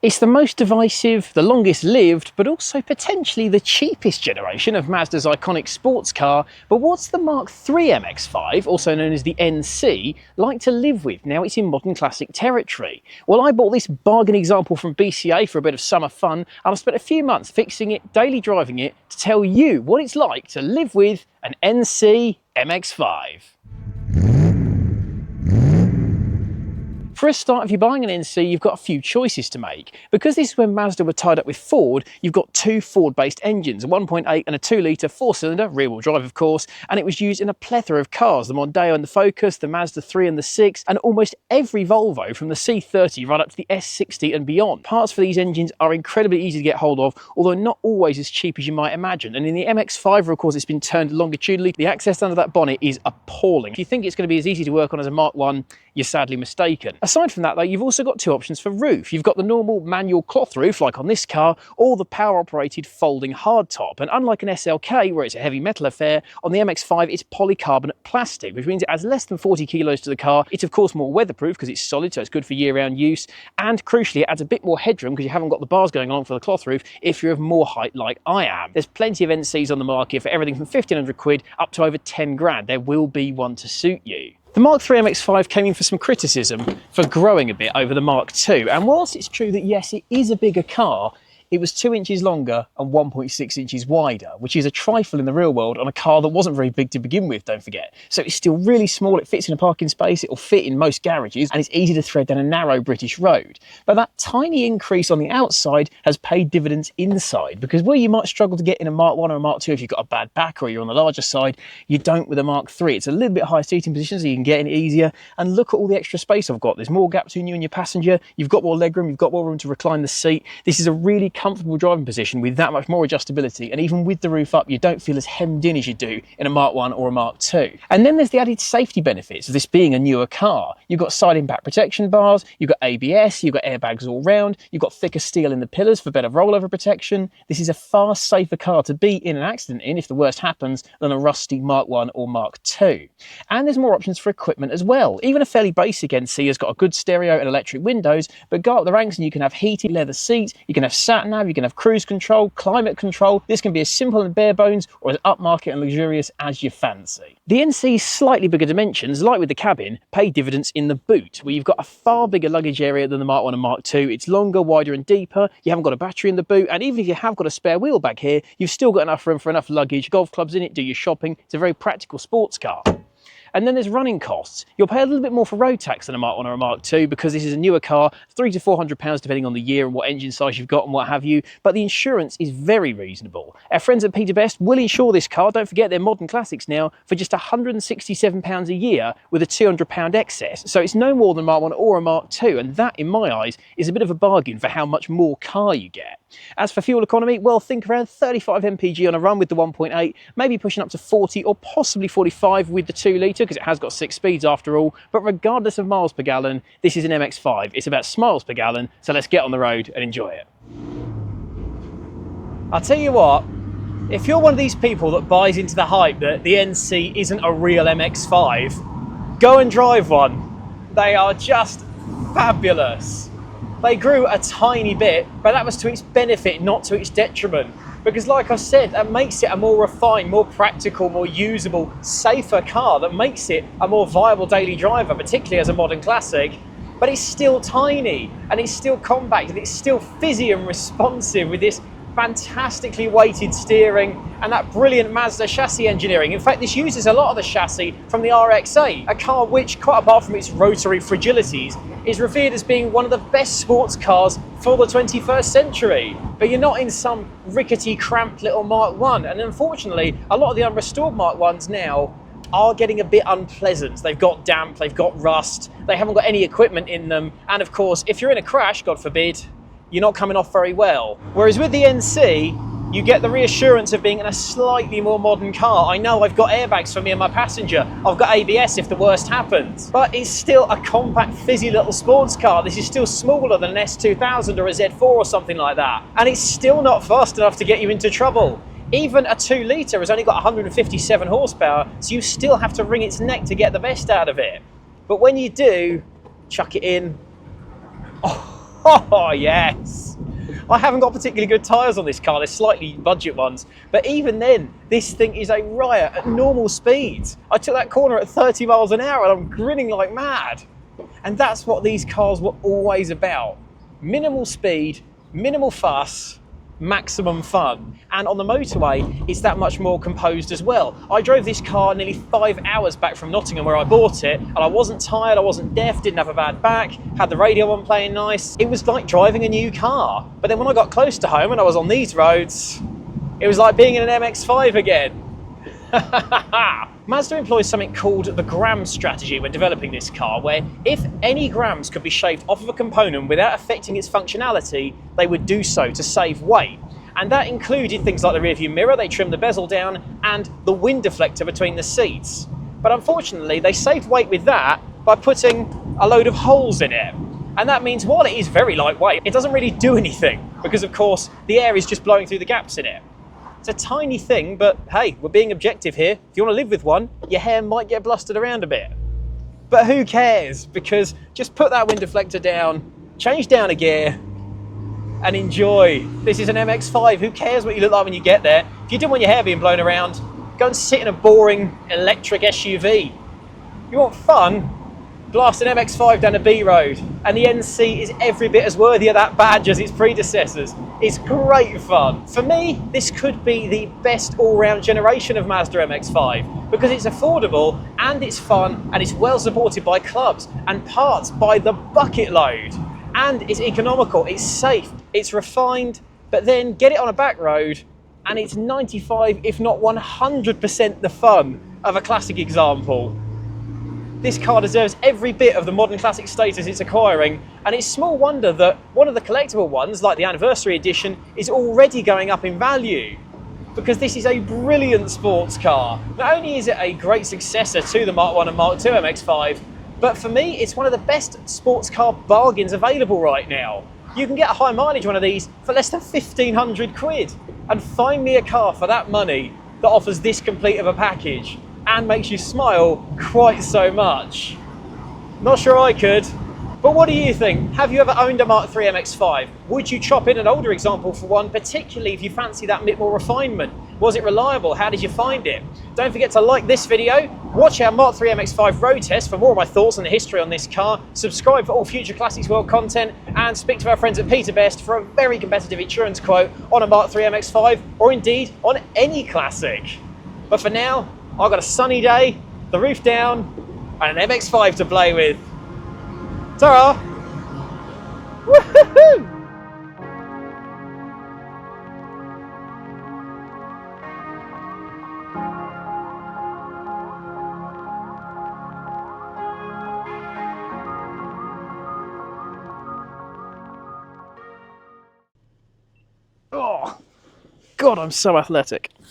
It's the most divisive, the longest lived, but also potentially the cheapest generation of Mazda's iconic sports car. But what's the Mk3 MX5, also known as the NC, like to live with now it's in modern classic territory? Well, I bought this bargain example from BCA for a bit of summer fun, and I've spent a few months fixing it, daily driving it, to tell you what it's like to live with an NC MX5. For a start, if you're buying an NC, you've got a few choices to make. Because this is when Mazda were tied up with Ford, you've got two Ford-based engines, a 1.8 and a 2-litre 4-cylinder, rear-wheel drive of course, and it was used in a plethora of cars, the Mondeo and the Focus, the Mazda 3 and the 6, and almost every Volvo from the C30 right up to the S60 and beyond. Parts for these engines are incredibly easy to get hold of, although not always as cheap as you might imagine. And in the MX5, of course, it's been turned longitudinally. The access under that bonnet is appalling. If you think it's going to be as easy to work on as a Mark 1, you're sadly mistaken. Aside from that though, you've also got two options for roof. You've got the normal manual cloth roof like on this car, or the power operated folding hardtop. And unlike an SLK where it's a heavy metal affair, on the MX5 it's polycarbonate plastic, which means it adds less than 40 kilos to the car. It's of course more weatherproof because it's solid, so it's good for year-round use. And crucially, it adds a bit more headroom because you haven't got the bars going along for the cloth roof if you're of more height like I am. There's plenty of NCs on the market for everything from 1,500 quid up to over 10 grand. There will be one to suit you. The Mk3 MX5 came in for some criticism for growing a bit over the Mark II, and whilst it's true that yes, it is a bigger car, it was 2 inches longer and 1.6 inches wider, which is a trifle in the real world on a car that wasn't very big to begin with, don't forget. So it's still really small, it fits in a parking space, it'll fit in most garages, and it's easy to thread down a narrow British road. But that tiny increase on the outside has paid dividends inside, because where you might struggle to get in a Mark 1 or a Mark II if you've got a bad back or you're on the larger side, you don't with a Mark III. It's a little bit higher seating position, so you can get in it easier, and look at all the extra space I've got. There's more gap between you and your passenger, you've got more legroom, you've got more room to recline the seat. This is a really comfortable driving position with that much more adjustability, and even with the roof up you don't feel as hemmed in as you do in a Mark 1 or a Mark II. And then there's the added safety benefits of this being a newer car. You've got side impact protection bars, you've got ABS, you've got airbags all round, you've got thicker steel in the pillars for better rollover protection. This is a far safer car to be in an accident in if the worst happens than a rusty Mark 1 or Mark II. And there's more options for equipment as well. Even a fairly basic NC has got a good stereo and electric windows, but go up the ranks and you can have heated leather seats, you can have sat nav, you can have cruise control, climate control. This can be as simple and bare bones or as upmarket and luxurious as you fancy. The NC's slightly bigger dimensions, like with the cabin, pay dividends in the boot, where you've got a far bigger luggage area than the Mark 1 and Mark II. It's longer, wider and deeper, you haven't got a battery in the boot, and even if you have got a spare wheel bag here, you've still got enough room for enough luggage, golf clubs in it, do your shopping. It's a very practical sports car. And then there's running costs. You'll pay a little bit more for road tax than a Mark 1 or a Mark II because this is a newer car, £300 to £400 depending on the year and what engine size you've got and what have you, but the insurance is very reasonable. Our friends at Peterbest will insure this car, don't forget they're modern classics now, for just £167 a year with a £200 excess. So it's no more than Mark 1 or a Mark II, and that, in my eyes, is a bit of a bargain for how much more car you get. As for fuel economy, well, think around 35 mpg on a run with the 1.8, maybe pushing up to 40 or possibly 45 with the 2-litre because it has got 6 speeds after all. But regardless of miles per gallon, this is an MX5. It's about smiles per gallon, so let's get on the road and enjoy it. I'll tell you what, if you're one of these people that buys into the hype that the NC isn't a real MX5, go and drive one. They are just fabulous. They grew a tiny bit, but that was to its benefit, not to its detriment. Because like I said, that makes it a more refined, more practical, more usable, safer car that makes it a more viable daily driver, particularly as a modern classic. But it's still tiny, and it's still compact, and it's still fizzy and responsive with this fantastically weighted steering and that brilliant Mazda chassis engineering. In fact, this uses a lot of the chassis from the RX-8, a car which, quite apart from its rotary fragilities, is revered as being one of the best sports cars for the 21st century. But you're not in some rickety, cramped little Mark 1, and unfortunately, a lot of the unrestored Mark 1s now are getting a bit unpleasant. They've got damp, they've got rust, they haven't got any equipment in them, and of course, if you're in a crash, God forbid, you're not coming off very well. Whereas with the NC, you get the reassurance of being in a slightly more modern car. I know I've got airbags for me and my passenger. I've got ABS if the worst happens. But it's still a compact, fizzy little sports car. This is still smaller than an S2000 or a Z4 or something like that. And it's still not fast enough to get you into trouble. Even a 2-litre has only got 157 horsepower, so you still have to wring its neck to get the best out of it. But when you do, chuck it in. Oh. Oh, yes. I haven't got particularly good tyres on this car, they're slightly budget ones, but even then, this thing is a riot at normal speeds. I took that corner at 30 miles an hour and I'm grinning like mad. And that's what these cars were always about. Minimal speed, minimal fuss, maximum fun. And on the motorway, it's that much more composed as well. I drove this car nearly 5 hours back from Nottingham where I bought it, and I wasn't tired, I wasn't deaf, didn't have a bad back, had the radio on playing nice. It was like driving a new car. But then when I got close to home and I was on these roads, it was like being in an MX5 again. Mazda employs something called the gram strategy when developing this car, where if any grams could be shaved off of a component without affecting its functionality, they would do so to save weight. And that included things like the rear view mirror, they trimmed the bezel down, and the wind deflector between the seats. But unfortunately, they saved weight with that by putting a load of holes in it. And that means while it is very lightweight, it doesn't really do anything, because of course the air is just blowing through the gaps in it. It's a tiny thing, but hey, we're being objective here. If you want to live with one, your hair might get blustered around a bit. But who cares? Because just put that wind deflector down, change down a gear, and enjoy. This is an MX5. Who cares what you look like when you get there? If you don't want your hair being blown around, go and sit in a boring electric SUV. You want fun? Blast an MX5 down a B road, and the NC is every bit as worthy of that badge as its predecessors. It's great fun. For me, this could be the best all-round generation of Mazda MX5 because it's affordable and it's fun and it's well supported by clubs and parts by the bucket load. And it's economical, it's safe, it's refined, but then get it on a back road and it's 95, if not 100% the fun of a classic example. This car deserves every bit of the modern classic status it's acquiring, and it's small wonder that one of the collectible ones, like the anniversary edition, is already going up in value. Because this is a brilliant sports car. Not only is it a great successor to the Mark 1 and Mark 2 MX5, but for me, it's one of the best sports car bargains available right now. You can get a high mileage one of these for less than 1,500 quid. And find me a car for that money that offers this complete of a package and makes you smile quite so much. Not sure I could, but what do you think? Have you ever owned a Mark 3 MX5? Would you chop in an older example for one, particularly if you fancy that bit more refinement? Was it reliable? How did you find it? Don't forget to like this video, watch our Mark 3 MX5 road test for more of my thoughts on the history on this car, subscribe for all future Classics World content, and speak to our friends at Peter Best for a very competitive insurance quote on a Mark 3 MX5, or indeed on any classic. But for now, I've got a sunny day, the roof down, and an MX5 to play with. Ta-ra! Woohoo! Oh, God, I'm so athletic.